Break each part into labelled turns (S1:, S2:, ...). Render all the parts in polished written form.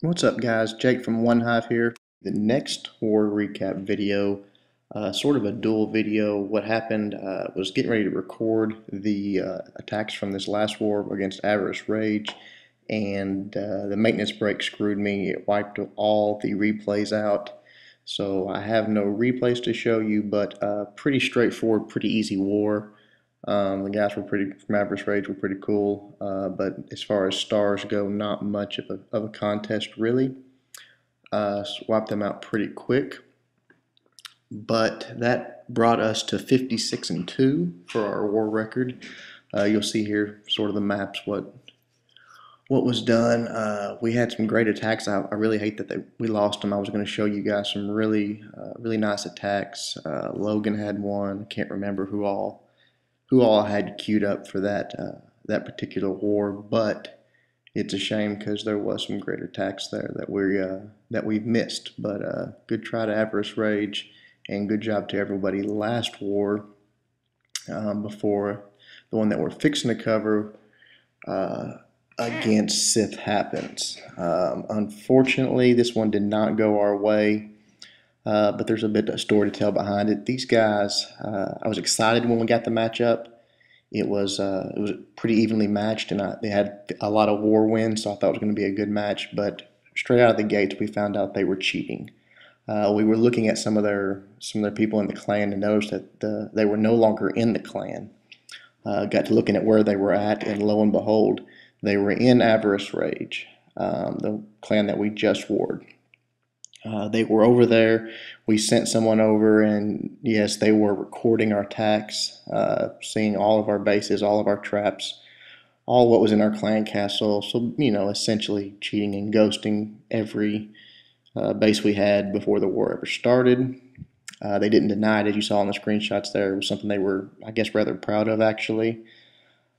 S1: What's up, guys? Jake from OneHive here. The next war recap video, sort of a dual video. What happened was getting ready to record the attacks from this last war against Avarice Rage, and the maintenance break screwed me. It wiped all the replays out, so I have no replays to show you, but pretty straightforward, pretty easy war. The guys from Avarice Rage were pretty cool, but as far as stars go, not much of a contest really. Swapped them out pretty quick, but that brought us to 56-2 for our war record. You'll see here sort of the maps, what was done. We had some great attacks. I really hate that we lost them. I was going to show you guys some really nice attacks. Logan had one. I can't remember who all I had queued up for that particular war, but it's a shame because there was some great attacks there that we've missed. But good try to Avarice Rage, and good job to everybody last war. Before the one that we're fixing to cover against Sith happens. Unfortunately, this one did not go our way. But there's a bit of story to tell behind it. These guys, I was excited when we got the matchup. It was pretty evenly matched, and they had a lot of war wins, so I thought it was going to be a good match. But straight out of the gates, we found out they were cheating. We were looking at some of their people in the clan and noticed that they were no longer in the clan. Got to looking at where they were at, and lo and behold, they were in Avarice Rage, the clan that we just warred. They were over there. We sent someone over, and yes, they were recording our attacks, seeing all of our bases, all of our traps, all what was in our clan castle. So, essentially cheating and ghosting every base we had before the war ever started. They didn't deny it, as you saw in the screenshots there. It was something they were, I guess, rather proud of, actually.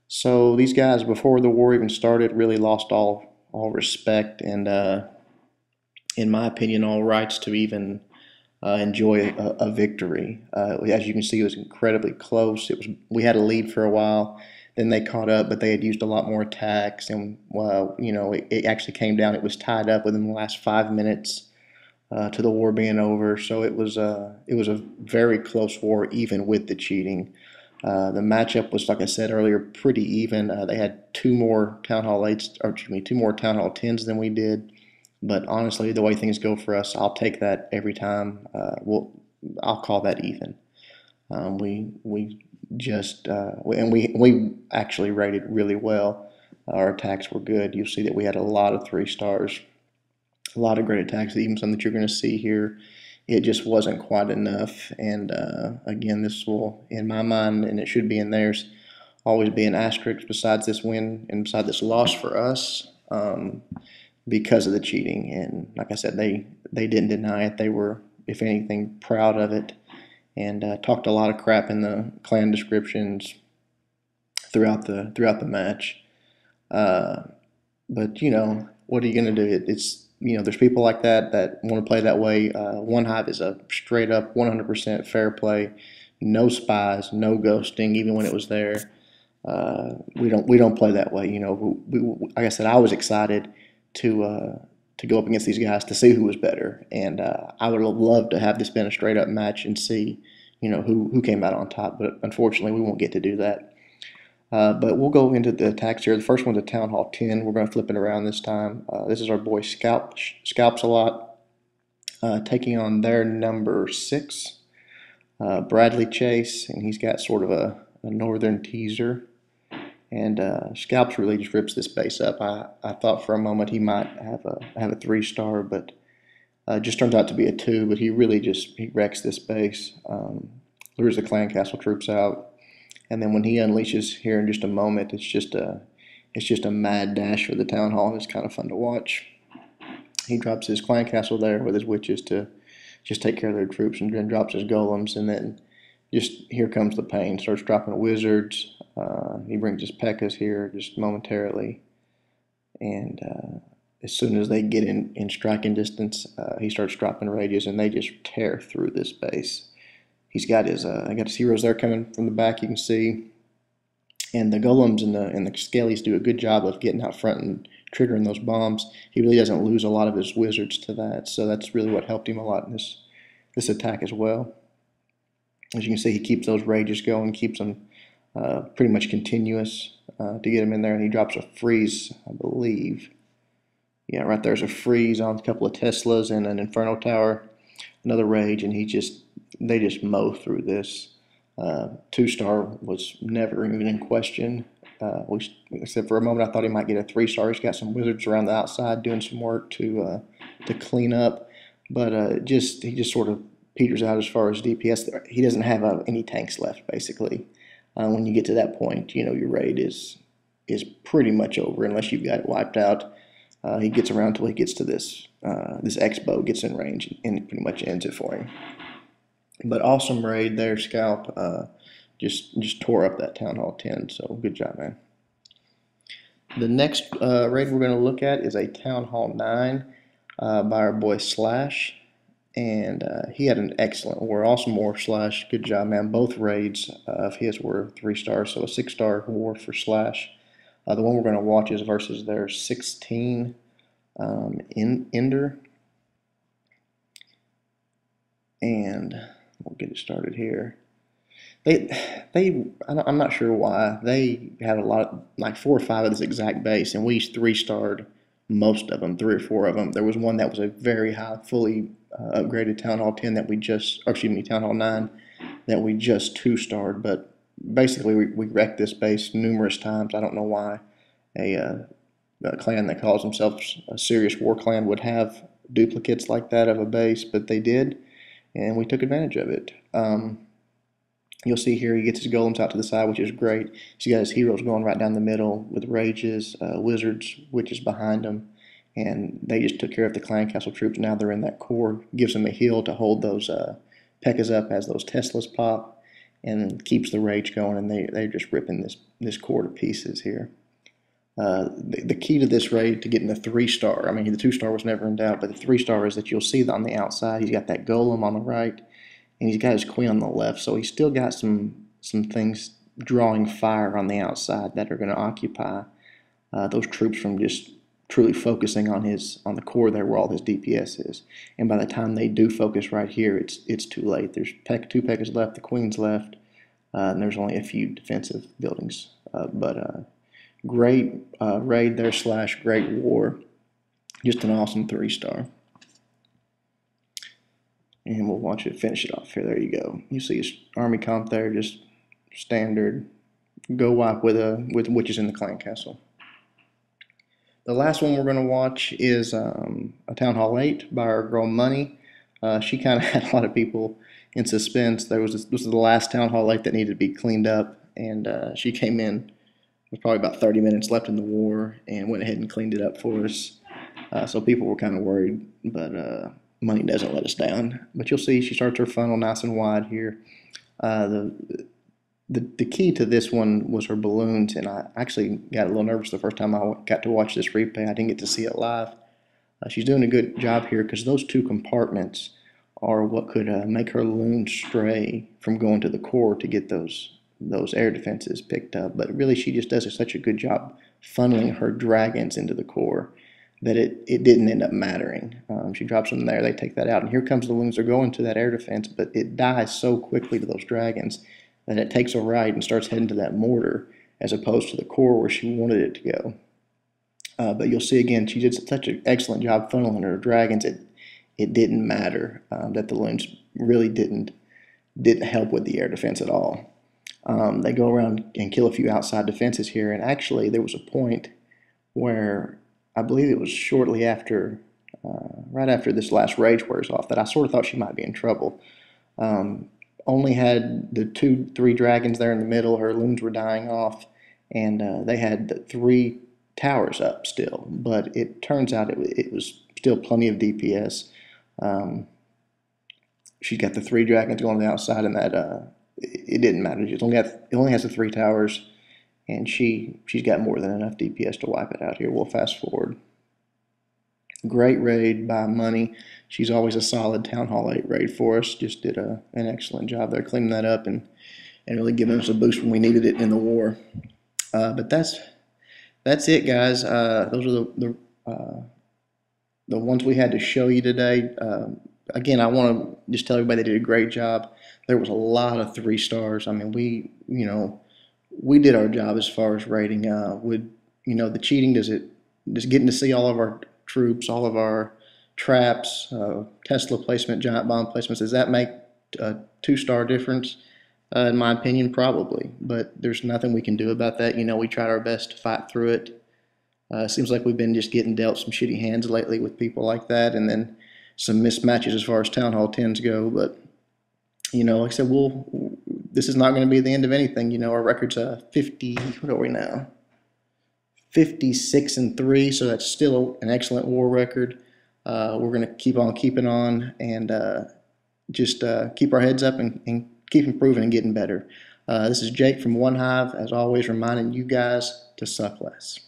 S1: So these guys, before the war even started, really lost all respect and in my opinion, all rights to even enjoy a victory. As you can see, it was incredibly close. We had a lead for a while, then they caught up, but they had used a lot more attacks, and it actually came down. It was tied up within the last 5 minutes to the war being over. So it was a very close war, even with the cheating. The matchup was, like I said earlier, pretty even. They had two more Town Hall 10s than we did. But honestly, the way things go for us, I'll take that every time. I'll call that even. We actually rated really well. Our attacks were good. You'll see that we had a lot of 3 stars, a lot of great attacks. Even some that you're going to see here, it just wasn't quite enough. And again, this will, in my mind, and it should be in theirs, always be an asterisk besides this win and beside this loss for us. Because of the cheating, and like I said, they didn't deny it. They were, if anything, proud of it, and talked a lot of crap in the clan descriptions throughout the match. But what are you going to do? It's there's people like that want to play that way. OneHive is a straight up 100% fair play, no spies, no ghosting, even when it was there. We don't play that way. Like I said, I was excited to go up against these guys to see who was better, and I would have loved to have this been a straight up match and see who came out on top, but unfortunately we won't get to do that. But we'll go into the attacks here. The first one's a Town Hall 10. We're going to flip it around this time. This is our boy Scalps a lot, taking on their number 6, Bradley Chase, and he's got sort of a northern teaser. And Scalps really just rips this base up. I thought for a moment he might have a 3-star, but just turns out to be a 2. But he really he wrecks this base. Lures the clan castle troops out, and then when he unleashes here in just a moment, it's just a mad dash for the town hall. It's kind of fun to watch. He drops his clan castle there with his witches to just take care of their troops, and then drops his golems, and then just here comes the pain. Starts dropping wizards. He brings his P.E.K.K.A.s here just momentarily, and as soon as they get in striking distance, he starts dropping rages, and they just tear through this base. He's got his heroes there coming from the back. You can see And the golems and the skellies do a good job of getting out front and triggering those bombs. He really doesn't lose a lot of his wizards to that, so that's really what helped him a lot in this attack as well. As you can see, he keeps those rages going, keeps them pretty much continuous to get him in there, and he drops a freeze, I believe. Yeah, right there's a freeze on a couple of Teslas and an Inferno Tower, another rage, and they just mow through this. 2-star was never even in question. Except for a moment, I thought he might get a 3-star. He's got some wizards around the outside doing some work to clean up, but he just sort of peters out as far as DPS. He doesn't have any tanks left, basically. When you get to that point, you know your raid is pretty much over unless you've got it wiped out. He gets around till he gets to this X-bow, gets in range, and it pretty much ends it for him. But awesome raid there, Scalp. Just tore up that Town Hall 10, so good job, man. The next raid we're going to look at is a Town Hall 9 by our boy Slash. And he had an excellent war, awesome war, Slash. Good job, man. Both raids of his were 3 stars, so a 6-star war for Slash. The one we're going to watch is versus their 16 Ender. And we'll get it started here. I'm not sure why. They had a lot, like 4 or 5 of this exact base, and we 3-starred most of them, 3 or 4 of them. There was one that was a very high, fully upgraded Town Hall 10 that we just, or excuse me, Town Hall 9 that we just 2-starred. But basically, we wrecked this base numerous times. I don't know why a clan that calls themselves a serious war clan would have duplicates like that of a base, but they did, and we took advantage of it. You'll see here he gets his golems out to the side, which is great. He's got his heroes going right down the middle with rages, wizards, witches behind them, and they just took care of the clan castle troops. Now they're in that core, gives them a heal to hold those P.E.K.K.A.s up as those Teslas pop, and keeps the rage going, and they're just ripping this core to pieces here. The key to this raid to getting the 3-star, I mean the 2-star was never in doubt, but the 3-star is that you'll see on the outside he's got that golem on the right, and he's got his queen on the left, so he's still got some things drawing fire on the outside that are going to occupy those troops from just truly focusing on the core there where all his DPS is. And by the time they do focus right here, it's too late. There's 2 P.E.K.K.A.s left, the queen's left, and there's only a few defensive buildings. Great raid there, Slash, great war. Just an awesome 3-star. And we'll watch it finish it off here. There you go. You see his army comp there, just standard. Go wipe with witches in the clan castle. The last one we're going to watch is a Town Hall 8 by our girl Money. She kind of had a lot of people in suspense. This was the last Town Hall 8 that needed to be cleaned up, and she came in with probably about 30 minutes left in the war and went ahead and cleaned it up for us. So people were kind of worried, but Money doesn't let us down. But you'll see she starts her funnel nice and wide here. The key to this one was her balloons, and I actually got a little nervous the first time I got to watch this replay. I didn't get to see it live. She's doing a good job here because those 2 compartments are what could make her loons stray from going to the core to get those air defenses picked up. But really, she just does such a good job funneling her dragons into the core that it didn't end up mattering. She drops them there, they take that out, and here comes the loons. They're going to that air defense, but it dies so quickly to those dragons that it takes a right and starts heading to that mortar as opposed to the core where she wanted it to go. But you'll see again, she did such an excellent job funneling her dragons. It didn't matter that the loons really didn't help with the air defense at all. They go around and kill a few outside defenses here, and actually there was a point where I believe it was shortly after, right after this last rage wears off, that I sort of thought she might be in trouble. Only had the 2-3 dragons there in the middle. Her loons were dying off, and they had the 3 towers up still. But it turns out it was still plenty of DPS. She's got the 3 dragons going on the outside, and that it didn't matter. It only has the 3 towers. And she's got more than enough DPS to wipe it out here. We'll fast forward. Great raid by Money. She's always a solid Town Hall 8 raid for us. Just did an excellent job there cleaning that up and really giving us a boost when we needed it in the war. But that's it, guys. Those are the ones we had to show you today. Again, I want to just tell everybody they did a great job. There was a lot of 3 stars. I mean, we did our job as far as rating. Would the cheating? Does it just getting to see all of our troops, all of our traps, Tesla placement, giant bomb placements? Does that make a 2-star difference? In my opinion, probably. But there's nothing we can do about that. We tried our best to fight through it. Seems like we've been just getting dealt some shitty hands lately with people like that, and then some mismatches as far as Town Hall 10s go. But like I said, this is not going to be the end of anything. Our record's 50. What are we now? 56-3. So that's still an excellent war record. We're going to keep on keeping on, and just keep our heads up and keep improving and getting better. This is Jake from OneHive, as always, reminding you guys to suck less.